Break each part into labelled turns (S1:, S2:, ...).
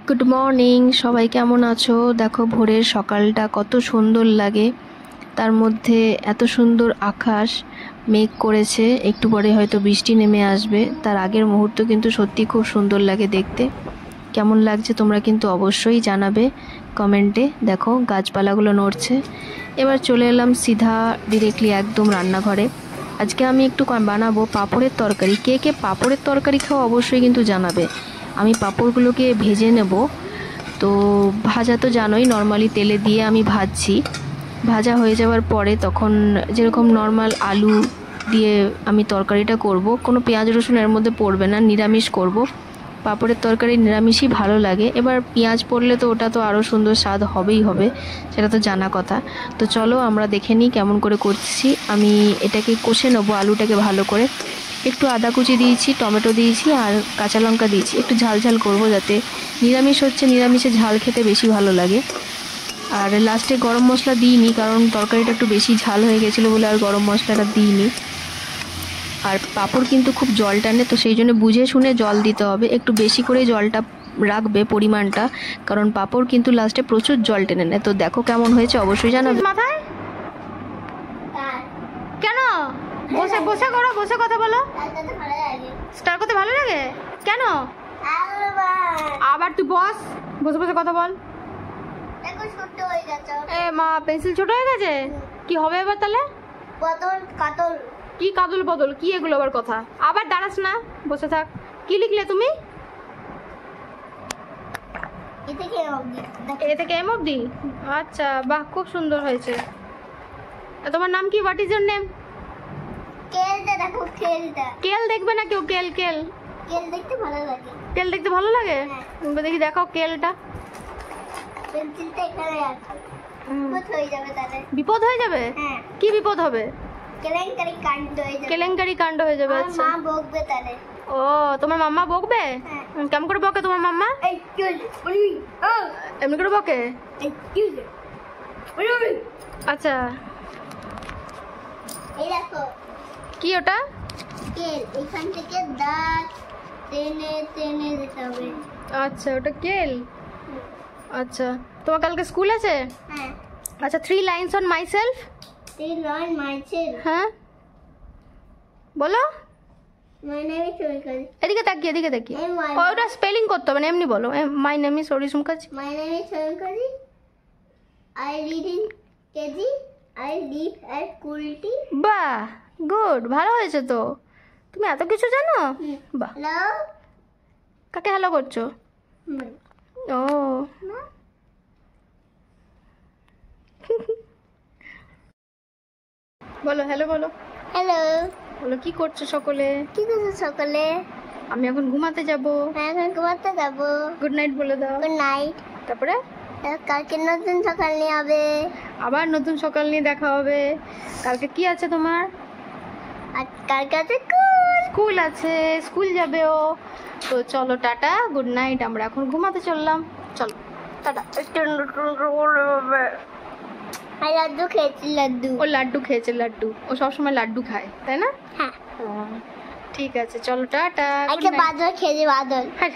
S1: Good morning, সবাই কেমন আছো? দেখো ভোরের সকালটা কত সুন্দর লাগে, তার মধ্যে এত সুন্দর আকাশ, মেঘ করেছে, একটু পরে হয়তো বৃষ্টি নেমে আসবে। তার আগের মুহূর্ত কিন্তু সত্যি খুব সুন্দর লাগে দেখতে। কেমন লাগছে তোমরা কিন্তু অবশ্যই জানাবে কমেন্টে। দেখো গাছপালাগুলো নড়ছে। এবার চলে এলাম সিধা ডিরেক্টলি একদম রান্নাঘরে। আজকে আমি একটু বানাবো পাঁপড়ের তরকারি। কে কে পাঁপড়ের তরকারি খাও অবশ্যই কিন্তু জানাবে। আমি পাঁপড়গুলোকে ভেজে নেব। তো ভাজা তো জানোই, নর্মালি তেলে দিয়ে আমি ভাজছি। ভাজা হয়ে যাওয়ার পরে তখন যেরকম নর্মাল আলু দিয়ে আমি তরকারিটা করব, কোনো পেঁয়াজ রসুন এর মধ্যে পড়বে না, নিরামিষ করব। পাঁপড়ের তরকারি নিরামিষই ভালো লাগে। এবার পেঁয়াজ পড়লে তো ওটা তো আরও সুন্দর স্বাদ হবেই হবে, সেটা তো জানা কথা। তো চলো আমরা দেখে নিই কেমন করে করছি। আমি এটাকে কষে নেবো, আলুটাকে ভালো করে। একটু আদা কুচি দিয়েছি, টমেটো দিয়েছি আর কাঁচা লঙ্কা দিয়েছি। একটু ঝাল ঝাল করবো, যাতে নিরামিষ হচ্ছে, নিরামিষে ঝাল খেতে বেশি ভালো লাগে। আর লাস্টে গরম মশলা দিইনি, কারণ তরকারিটা একটু বেশি ঝাল হয়ে গেছিলো বলে আর গরম মশলাটা দিইনি। আর পাঁপড় কিন্তু খুব জল টানে, তো সেই জন্য বুঝে শুনে জল দিতে হবে। একটু বেশি করে জলটা রাখবে পরিমাণটা, কারণ পাঁপড় কিন্তু লাস্টে প্রচুর জল টেনে নেয়। তো দেখো কেমন হয়েছে অবশ্যই জানাবে।
S2: মাথায় কেন বসে বসে করো, বসে কথা বলো। স্টার করতে ভালো লাগে কেন? আবার তুই বস, বসে বসে কথা বল। এ মা, পেন্সিল ছোট হয়ে গেছে, কি হবে এবার তাহলে?
S3: বদল কাতল।
S2: কি কাদল বদল, কি এগুলো আবার কথা? আবার দাঁড়াস না, বসে থাক। কি লিখলে তুমি? এ থেকে এম অবধি? আচ্ছা, বাহ, খুব সুন্দর হয়েছে। তোমার নাম কি? What is your name?
S3: কেলটা দেখো, কেলটা।
S2: কেল দেখবে না কেউ? কেল কেল
S3: কেল দেখতে ভালো লাগে।
S2: কেল দেখতে ভালো লাগে? দেখি, দেখাও কেলটা।
S3: পেন্সিলটা এখানে আছে। বিপদ হয়ে যাবে তাহলে।
S2: বিপদ হয়ে যাবে?
S3: হ্যাঁ।
S2: কি বিপদ হবে?
S3: কেলেঙ্কারি কাণ্ড হয়ে যাবে।
S2: কেলেঙ্কারি কাণ্ড হয়ে যাবে।
S3: আমার
S2: আচ্ছা,
S3: মা বকবে তাহলে।
S2: ও, তোমার মাম্মা বকবে?
S3: হ্যাঁ।
S2: কেমন করে বকে তোমার মাম্মা?
S3: এই কেল বলি, ও
S2: এমনি করে বকে?
S3: এই কেল বলি।
S2: আচ্ছা,
S3: এই দেখো
S2: কি ওটা?
S3: কেল, এখান থেকে দাঁত টেনে টেনে দিতে হবে।
S2: আচ্ছা, ওটা কেল। আচ্ছা, তোমার কালকে স্কুল আছে?
S3: হ্যাঁ।
S2: আচ্ছা, 3 lines on myself।
S3: এই নয় মাইছেল।
S2: হ্যাঁ, বলো।
S3: My name is Sonikari.
S2: এদিকে তাকিয়ে, এদিকে তাকিয়ে।
S3: এই
S2: ওটা স্পেলিং করতে হবে না, এমনি বলো। My name is Saris Mukherjee.
S3: My name is Sonikari. I read in KG. I live at Kulti.
S2: বাহ, গুড, ভালো হয়েছে তো। তুমি এত কিছু জানো? বাহ।
S3: Hello.
S2: কাকে হ্যালো করছো? ও, বলো হ্যালো, বলো।
S3: Hello.
S2: বলো, কি করছো সকলে?
S3: কি করছো সকালে?
S2: আমি এখন ঘুমাতে যাব।
S3: এখন ঘুমাতে যাবো।
S2: গুড নাইট বলে দাও।
S3: Good night.
S2: তারপরে
S3: কালকে নতুন সকাল নিয়ে হবে।
S2: আবার নতুন সকাল নিয়ে দেখা হবে। কালকে কি আছে তোমার?
S3: আর কালকে আছে
S2: স্কুল আছে, স্কুল যাবে ও। তো চলো, টাটা, গুড নাইট। আমরা এখন ঘুমাতে চললাম, চলো টাটা।
S3: আর লাড্ডু খেয়েছি, লাড্ডু।
S2: ও লাড্ডু খেয়েছে, লাড্ডু। ও সবসময় লাড্ডু খায়, তাই না?
S3: হ্যাঁ।
S2: ঠিক আছে, চলো টাটা।
S3: আজকে বাদল খেয়েছি, বাদল।
S2: হ্যাঁ,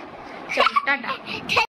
S2: চলো টাটা।